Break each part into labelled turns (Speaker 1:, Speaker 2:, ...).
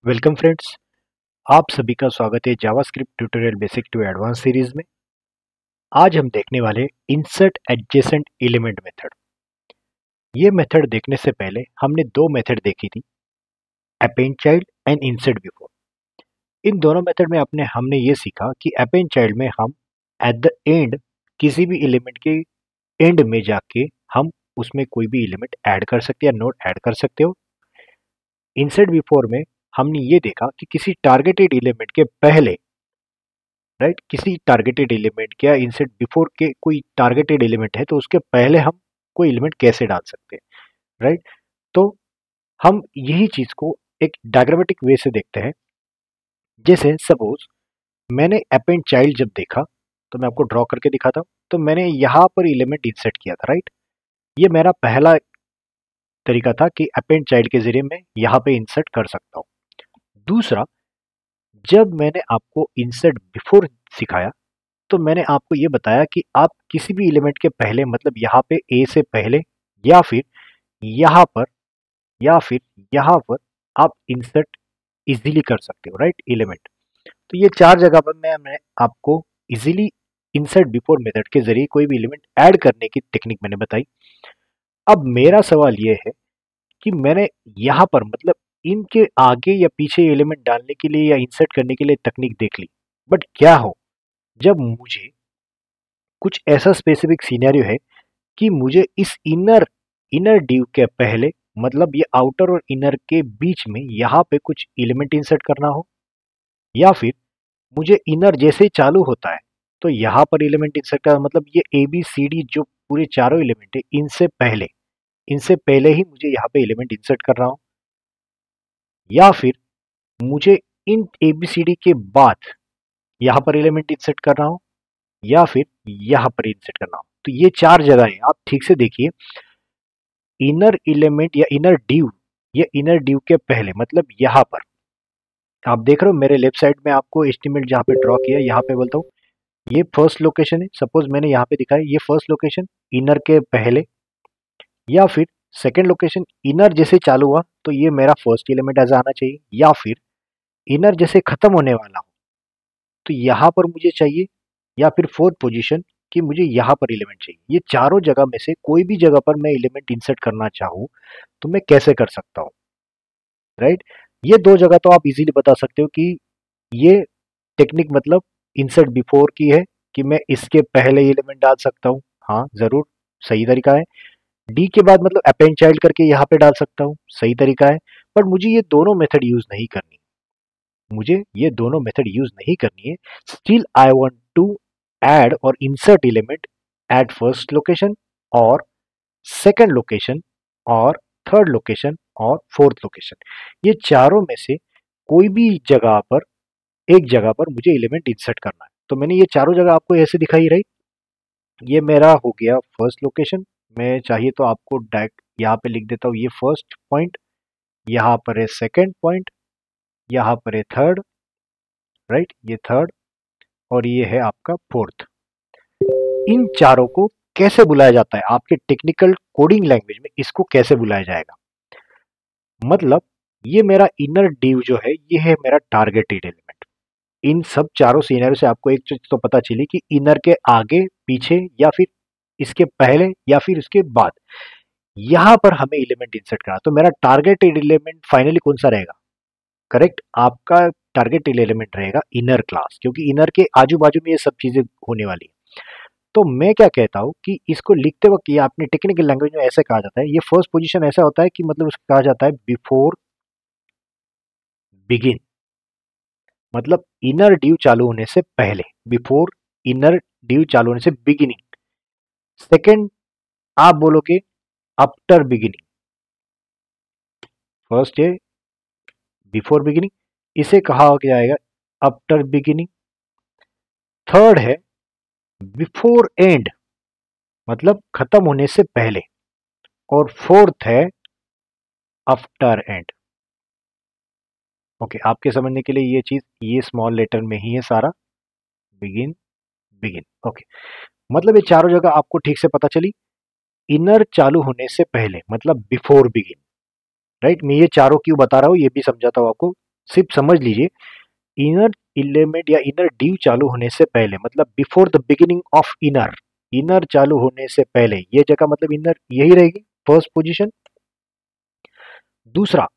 Speaker 1: Welcome friends. आप सभी का स्वागत है JavaScript tutorial basic to advance series में। आज हम देखने वाले इंसर्ट एडजेसेंट एलिमेंट मेथड। ये मेथड देखने से पहले हमने दो मेथड देखी थी, append child and insert before. इन दोनों मेथड में हमने ये सीखा कि अपेंड चाइल्ड में हम एट द एंड किसी भी एलिमेंट के एंड में जाके हम उसमें कोई भी एलिमेंट ऐड कर सकते हैं या नोड ऐड कर सकते हो। इंसर्ट बिफोर में हमने ये देखा कि किसी टारगेटेड एलिमेंट के पहले, राइट, किसी टारगेटेड एलिमेंट के या इंसर्ट बिफोर के कोई टारगेटेड एलिमेंट है तो उसके पहले हम कोई एलिमेंट कैसे डाल सकते हैं, राइट। तो हम यही चीज को एक डायग्रामेटिक वे से देखते हैं। जैसे सपोज मैंने अपेंड चाइल्ड जब देखा तो मैं आपको ड्रॉ करके दिखाता हूं। तो मैंने यहां पर एलिमेंट इंसर्ट किया था, राइट। ये मेरा पहला तरीका था कि अपेंड चाइल्ड के जरिए मैं यहाँ पे इंसर्ट कर सकता हूँ। दूसरा, जब मैंने आपको इंसर्ट बिफोर सिखाया तो मैंने आपको ये बताया कि आप किसी भी एलिमेंट के पहले, मतलब यहाँ पे ए से पहले या फिर यहाँ पर या फिर यहाँ पर आप इंसर्ट इजीली कर सकते हो, राइट, एलिमेंट। तो ये चार जगह पर मैं आपको इजीली इंसर्ट बिफोर मेथड के जरिए कोई भी एलिमेंट ऐड करने की टेक्निक मैंने बताई। अब मेरा सवाल ये है कि मैंने यहाँ पर, मतलब इनके आगे या पीछे एलिमेंट डालने के लिए या इंसर्ट करने के लिए तकनीक देख ली, बट क्या हो जब मुझे कुछ ऐसा स्पेसिफिक सिनेरियो है कि मुझे इस इनर इनर डिव के पहले, मतलब ये आउटर और इनर के बीच में यहाँ पे कुछ एलिमेंट इंसर्ट करना हो, या फिर मुझे इनर जैसे ही चालू होता है तो यहाँ पर एलिमेंट इंसर्ट करना, मतलब ये ए बी सी डी जो पूरे चारों एलिमेंट है इनसे पहले ही मुझे यहाँ पे एलिमेंट इंसर्ट कर रहा हूँ, या फिर मुझे इन ए बी सी डी के बाद यहाँ पर एलिमेंट इंसर्ट कर रहा हूँ, या फिर यहाँ पर इंसर्ट करना हूँ। तो ये चार जगह है, आप ठीक से देखिए। इनर एलिमेंट या इनर ड्यू, ये इनर ड्यू के पहले, मतलब यहाँ पर आप देख रहे हो मेरे लेफ्ट साइड में आपको एस्टिमेट जहाँ पे ड्रॉ किया, यहाँ पे बोलता हूँ ये फर्स्ट लोकेशन है। सपोज मैंने यहाँ पे दिखाया ये फर्स्ट लोकेशन इनर के पहले, या फिर सेकेंड लोकेशन इनर जैसे चालू हुआ तो ये मेरा फर्स्ट एलिमेंट ऐसा आना चाहिए, या फिर इनर जैसे खत्म होने वाला हो तो यहाँ पर मुझे चाहिए, या फिर फोर्थ पोजीशन कि मुझे यहाँ पर एलिमेंट चाहिए। ये चारों जगह में से कोई भी जगह पर मैं एलिमेंट इंसर्ट करना चाहूँ तो मैं कैसे कर सकता हूँ, राइट। ये दो जगह तो आप इजीली बता सकते हो कि ये टेक्निक मतलब इंसर्ट बिफोर की है कि मैं इसके पहले एलिमेंट डाल सकता हूँ, हाँ जरूर सही तरीका है। डी के बाद मतलब अपेंड चाइल्ड करके यहाँ पे डाल सकता हूँ, सही तरीका है। पर मुझे ये दोनों मेथड यूज नहीं करनी, मुझे ये दोनों मेथड यूज नहीं करनी है। Still I want to add और insert element at first location और सेकंड लोकेशन और थर्ड लोकेशन और फोर्थ लोकेशन। ये चारों में से कोई भी जगह पर, एक जगह पर मुझे एलिमेंट इंसर्ट करना है। तो मैंने ये चारों जगह आपको ऐसे दिखाई, रही। ये मेरा हो गया फर्स्ट लोकेशन। मैं चाहिए तो आपको डायरेक्ट यहाँ पे लिख देता हूँ, ये फर्स्ट पॉइंट, यहाँ पर है सेकंड पॉइंट, यहाँ पर है थर्ड, राइट, ये थर्ड, और ये है आपका फोर्थ। इन चारों को कैसे बुलाया जाता है आपके टेक्निकल कोडिंग लैंग्वेज में, इसको कैसे बुलाया जाएगा, मतलब ये मेरा इनर डिव जो है ये है मेरा टारगेटेड एलिमेंट। इन सब चारों सिनेरियो से आपको एक चीज तो पता चली कि इनर के आगे पीछे या फिर इसके पहले या फिर इसके बाद यहां पर हमें एलिमेंट इंसर्ट करना। तो मेरा टारगेटेड एलिमेंट फाइनली कौन सा रहेगा, करेक्ट, आपका टारगेटेड एलिमेंट रहेगा इनर क्लास, क्योंकि इनर के आजू बाजू में ये सब चीजें होने वाली है। तो मैं क्या कहता हूँ कि इसको लिखते वक्त ये अपने टेक्निकल लैंग्वेज में ऐसे कहा जाता है, ये फर्स्ट पोजीशन ऐसा होता है कि मतलब उसको कहा जाता है बिफोर बिगिन, मतलब इनर ड्यू चालू होने से पहले, बिफोर इनर ड्यू चालू होने से बिगिनिंग। सेकंड आप बोलोगे आफ्टर बिगिनिंग, फर्स्ट है बिफोर बिगिनिंग, इसे कहा जाएगा आफ्टर बिगिनिंग। थर्ड है बिफोर एंड, मतलब खत्म होने से पहले, और फोर्थ है आफ्टर एंड। ओके, आपके समझने के लिए ये चीज ये स्मॉल लेटर में ही है सारा, बिगिन बिगिन। ओके, मतलब ये चारों जगह आपको ठीक से पता चली। इनर चालू होने से पहले मतलब बिफोर बिगिन, राइट। मैं ये चारों क्यों बता रहा हूं ये भी समझाता हूं आपको। सिर्फ समझ लीजिए, इनर एलिमेंट या इनर डिव चालू होने से पहले, मतलब before the beginning of inner, inner चालू होने से पहले ये जगह मतलब इनर यही रहेगी फर्स्ट पोजीशन। दूसरा,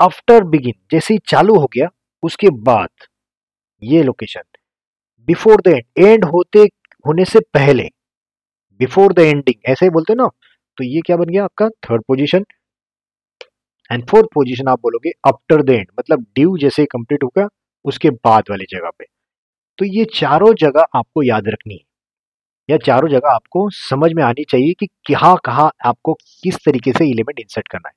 Speaker 1: आफ्टर बिगिन, जैसे ही चालू हो गया उसके बाद ये location, before the end, and होते होने से पहले, बिफोर द एंडिंग ऐसे ही बोलते हैं ना, तो ये क्या बन गया आपका third position. And fourth position आप बोलोगे आफ्टर द एंड, मतलब ड्यू जैसे ही कंप्लीट होगा उसके बाद वाली जगह पे। तो ये चारों जगह आपको याद रखनी है, या चारों जगह आपको समझ में आनी चाहिए कि कहाँ कहाँ आपको किस तरीके से एलिमेंट इंसर्ट करना है।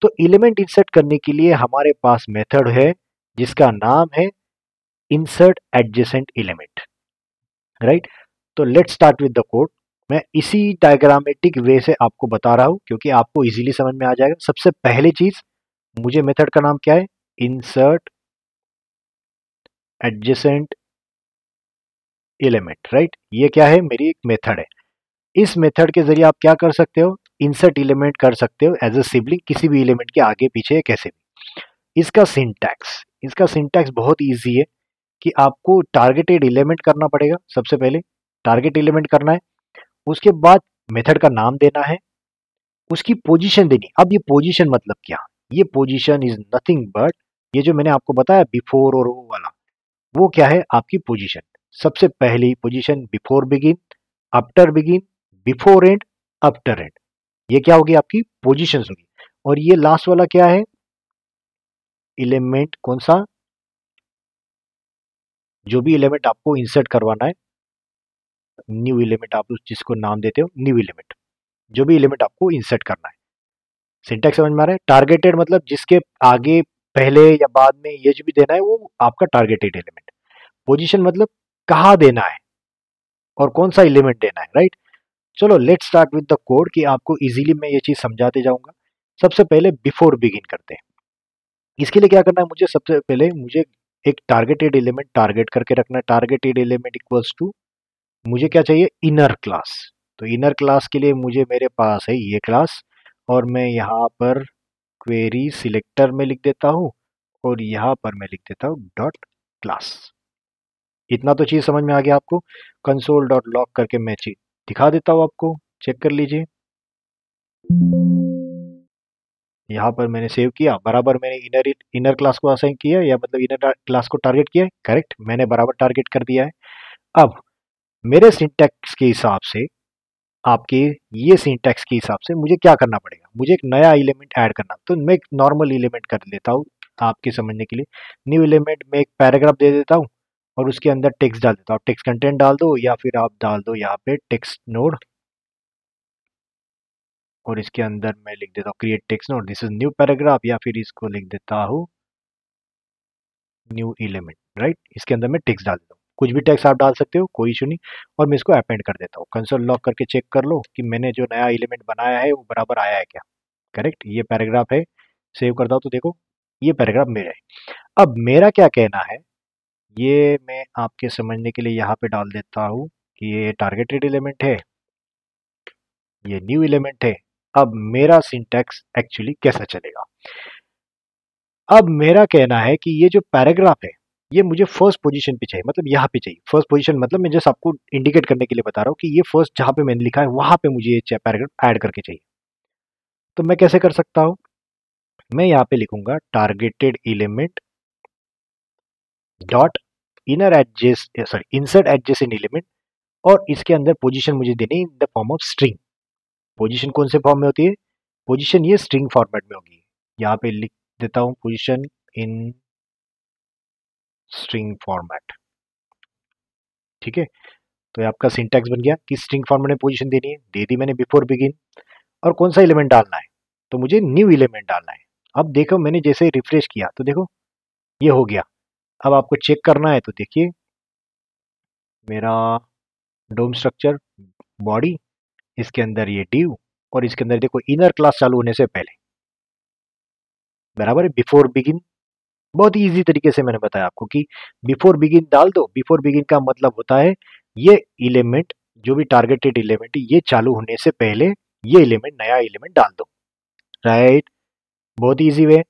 Speaker 1: तो एलिमेंट इंसर्ट करने के लिए हमारे पास मेथड है जिसका नाम है इंसर्ट एडजेसेंट एलिमेंट, राइट। तो let's start with the code. मैं इसी डायग्रामेटिक वे से आपको बता रहा हूं क्योंकि आपको इजीली समझ में आ जाएगा। सबसे पहली चीज, मुझे मेथड का नाम क्या है, इंसर्ट एडजेसेंट एलिमेंट, राइट। ये क्या है, मेरी एक मेथड है। इस मेथड के जरिए आप क्या कर सकते हो, इंसर्ट एलिमेंट कर सकते हो एज अ सिबलिंग किसी भी एलिमेंट के आगे पीछे कैसे भी। इसका सिंटैक्स बहुत इजी है कि आपको टारगेटेड एलिमेंट करना पड़ेगा। सबसे पहले टारगेट एलिमेंट करना है, उसके बाद मेथड का नाम देना है, उसकी पोजीशन देनी। अब ये पोजीशन मतलब क्या, ये पोजीशन इज नथिंग बट, ये जो मैंने आपको बताया बिफोर और वो वाला, वो क्या है आपकी पोजीशन। सबसे पहली position before begin, after begin, before and, after and, ये क्या होगी आपकी पोजीशंस होगी। और ये लास्ट वाला क्या है, एलिमेंट कौन सा, जो भी एलिमेंट आपको इंसर्ट करवाना है, न्यू एलिमेंट आप जिसको नाम देते हो न्यू एलिमेंट, जो भी एलिमेंट आपको इंसर्ट करना है। सिंटैक्स समझ में आ रहा है। टारगेटेड मतलब जिसके आगे पहले या बाद में ये जो भी देना है वो आपका टारगेटेड एलिमेंट। पोजीशन मतलब कहाँ देना है और कौन सा एलिमेंट देना है, राइट। चलो let's start with the code कि आपको इजीली मैं ये चीज समझाते जाऊंगा। सबसे पहले बिफोर बिगिन करते हैं। इसके लिए क्या करना है, मुझे सबसे पहले मुझे एक टारगेटेड एलिमेंट टारगेट करके रखना है। टारगेटेड एलिमेंट इक्वल्स टू, मुझे क्या चाहिए, इनर क्लास। तो इनर क्लास के लिए मुझे मेरे पास है ये क्लास, और मैं यहाँ पर क्वेरी सिलेक्टर में लिख देता हूँ और यहाँ पर मैं लिख देता हूँ डॉट क्लास। इतना तो चीज समझ में आ गया आपको। कंसोल डॉट लॉग करके मैं चीज दिखा देता हूँ आपको, चेक कर लीजिए। यहाँ पर मैंने सेव किया, बराबर मैंने इनर इनर क्लास को असाइन किया, या मतलब इनर क्लास को टारगेट किया है, करेक्ट, मैंने बराबर टारगेट कर दिया है। अब मेरे सिंटैक्स के हिसाब से, आपके ये सिंटैक्स के हिसाब से मुझे क्या करना पड़ेगा, मुझे एक नया एलिमेंट ऐड करना। तो मैं एक नॉर्मल एलिमेंट कर लेता हूँ आपके समझने के लिए। न्यू एलिमेंट में एक पैराग्राफ दे देता हूँ और उसके अंदर टेक्स्ट डाल देता हूँ। टेक्स्ट कंटेंट डाल दो या फिर आप डाल दो यहाँ पे टेक्स्ट नोड, और इसके अंदर मैं लिख देता हूँ create text node, this is new paragraph, या फिर इसको लिख देता हूँ न्यू एलिमेंट, राइट। इसके अंदर मैं टेक्स्ट डाल देता हूँ, कुछ भी टेक्स्ट आप डाल सकते हो, कोई इशू नहीं। और मैं इसको अपेंड कर देता हूँ। कंसोल लॉग करके चेक कर लो कि मैंने जो नया एलिमेंट बनाया है वो बराबर आया है क्या, करेक्ट। ये पैराग्राफ है, सेव करता हूँ तो देखो ये पैराग्राफ मेरा है। अब मेरा क्या कहना है, ये मैं आपके समझने के लिए यहाँ पे डाल देता हूँ कि ये टारगेटेड एलिमेंट है, ये न्यू एलिमेंट है। अब मेरा सिंटैक्स एक्चुअली कैसा चलेगा, अब मेरा कहना है कि ये जो पैराग्राफ है ये मुझे फर्स्ट पोजीशन पे चाहिए, मतलब यहाँ पे चाहिए। फर्स्ट पोजीशन मतलब मैं जस्ट आपको इंडिकेट करने के लिए बता रहा हूँ कि ये फर्स्ट जहाँ पे मैंने लिखा है वहां पे मुझे ये पैराग्राफ ऐड करके चाहिए। तो मैं कैसे कर सकता हूँ, मैं यहाँ पे लिखूंगा targeted element dot inner edges sorry insert adjacent element, और इसके अंदर पोजीशन मुझे देनी in the form of string. Position कौन से फॉर्म में होती है, पोजीशन ये स्ट्रिंग फॉर्मेट में होगी। यहाँ पे लिख देता हूँ पोजीशन इन स्ट्रिंग फॉर्मेट, ठीक है। तो ये आपका सिंटैक्स बन गया कि स्ट्रिंग फॉर्मेट में पोजीशन देनी है, दे दी मैंने बिफोर बिगिन। और कौन सा एलिमेंट डालना है, तो मुझे न्यू एलिमेंट डालना है। अब देखो मैंने जैसे ही रिफ्रेश किया तो देखो ये हो गया। अब आपको चेक करना है तो देखिए मेरा डोम स्ट्रक्चर बॉडी, इसके अंदर ये div, और इसके अंदर देखो इनर क्लास चालू होने से पहले, बराबर है बिफोर बिगिन। बहुत ही इजी तरीके से मैंने बताया आपको कि बिफोर बिगिन डाल दो। बिफोर बिगिन का मतलब होता है ये एलिमेंट, जो भी टारगेटेड एलिमेंट है ये चालू होने से पहले ये एलिमेंट, नया एलिमेंट डाल दो, राइट। बहुत ही इजी वे।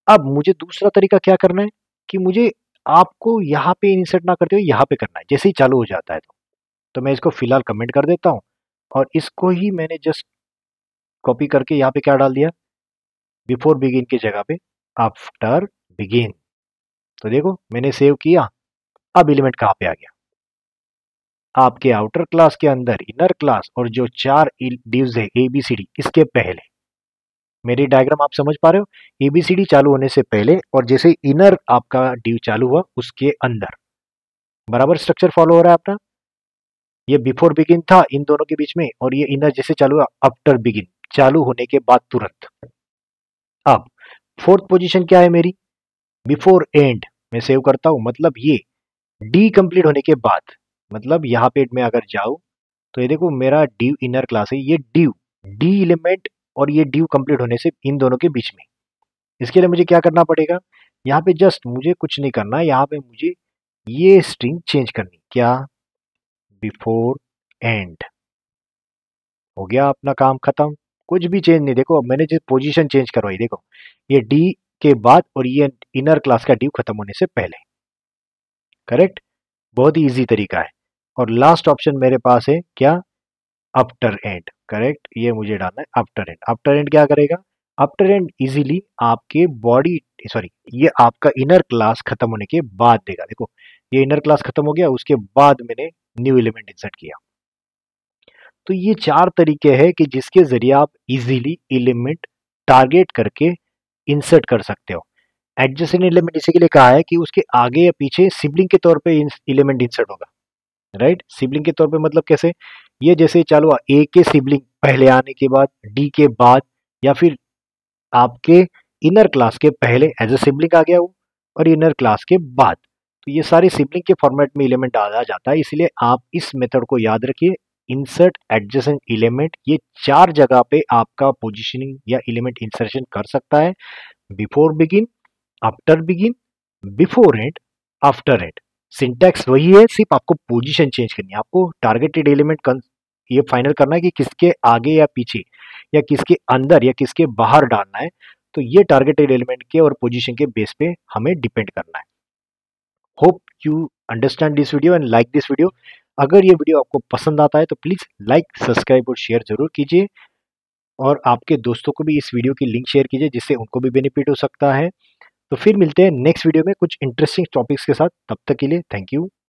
Speaker 1: अब मुझे दूसरा तरीका क्या करना है, कि मुझे आपको यहाँ पे इंसर्ट ना करते हुए यहाँ पे करना है, जैसे ही चालू हो जाता है तो मैं इसको फिलहाल कमेंट कर देता हूँ और इसको ही मैंने जस्ट कॉपी करके यहाँ पे क्या डाल दिया, बिफोर बिगिन की जगह पे आफ्टर बिगिन। तो देखो मैंने सेव किया, अब एलिमेंट कहाँ पे आ गया, आपके आउटर क्लास के अंदर इनर क्लास और जो 4 डिव्स है ABCD इसके पहले। मेरी डायग्राम आप समझ पा रहे हो, ABCD चालू होने से पहले और जैसे इनर आपका डिव चालू हुआ उसके अंदर, बराबर स्ट्रक्चर फॉलो हो रहा है अपना। ये बिफोर बिगिन था इन दोनों के बीच में और ये इनर जैसे चालू हुआ आफ्टर बिगिन, चालू होने के बाद तुरंत। अब फोर्थ पोजीशन क्या है मेरी, बिफोर एंड। मैं सेव करता हूं, मतलब ये डी कंप्लीट होने के बाद, मतलब यहाँ पे मैं अगर जाऊं तो ये देखो मेरा ड्यू इनर क्लास है, ये ड्यू डी एलिमेंट और ये ड्यू कंप्लीट होने से इन दोनों के बीच में। इसके लिए मुझे क्या करना पड़ेगा, यहाँ पे जस्ट मुझे कुछ नहीं करना है, यहाँ पे मुझे ये स्ट्रिंग चेंज करनी, क्या, बिफोर एंड। हो गया अपना काम खत्म, कुछ भी चेंज नहीं। देखो अब मैंने जो पोजीशन चेंज करवाई, देखो ये डी के बाद और ये इनर क्लास का ड्यू खत्म होने से पहले, करेक्ट। बहुत ही इजी तरीका है। और लास्ट ऑप्शन मेरे पास है क्या, आफ्टर एंड, करेक्ट। ये मुझे डालना है आफ्टर एंड। आफ्टर एंड क्या करेगा, आफ्टर एंड इजीली आपके बॉडी, सॉरी ये आपका इनर क्लास खत्म होने के बाद देगा। देखो ये इनर क्लास खत्म हो गया, उसके बाद मैंने न्यू एलिमेंट इंसर्ट किया। तो ये 4 तरीके हैं कि जिसके जरिए आप इजीली एलिमेंट टारगेट करके इंसर्ट कर सकते हो। एडजेसेंट एलिमेंट इसी के लिए कहा है कि उसके आगे या पीछे सिबलिंग के तौर पे एलिमेंट इंसर्ट होगा, राइट। सिबलिंग के तौर पे मतलब कैसे, ये जैसे चालू हुआ ए के सिबलिंग पहले आने के बाद, डी के बाद, या फिर आपके इनर क्लास के पहले एज ए सिबलिंग आ गया वो, और इनर क्लास के बाद। तो ये सारे सिबलिंग के फॉर्मेट में एलिमेंट डाला जाता है, इसलिए आप इस मेथड को याद रखिए। इंसर्ट एडजेसेंट एलिमेंट, ये 4 जगह पे आपका पोजीशनिंग या एलिमेंट इंसर्शन कर सकता है, before begin, after begin, before and, after and. Syntax वही है, सिर्फ आपको पोजीशन चेंज करनी है। आपको टारगेटेड एलिमेंट ये फाइनल करना है कि किसके आगे या पीछे या किसके अंदर या किसके बाहर डालना है। तो ये टारगेटेड एलिमेंट के और पोजीशन के बेस पे हमें डिपेंड करना है। Hope you understand this video and like this video. अगर ये वीडियो आपको पसंद आता है तो प्लीज लाइक, सब्सक्राइब और शेयर जरूर कीजिए, और आपके दोस्तों को भी इस वीडियो की लिंक शेयर कीजिए जिससे उनको भी बेनिफिट हो सकता है। तो फिर मिलते हैं नेक्स्ट वीडियो में कुछ इंटरेस्टिंग टॉपिक्स के साथ, तब तक के लिए थैंक यू।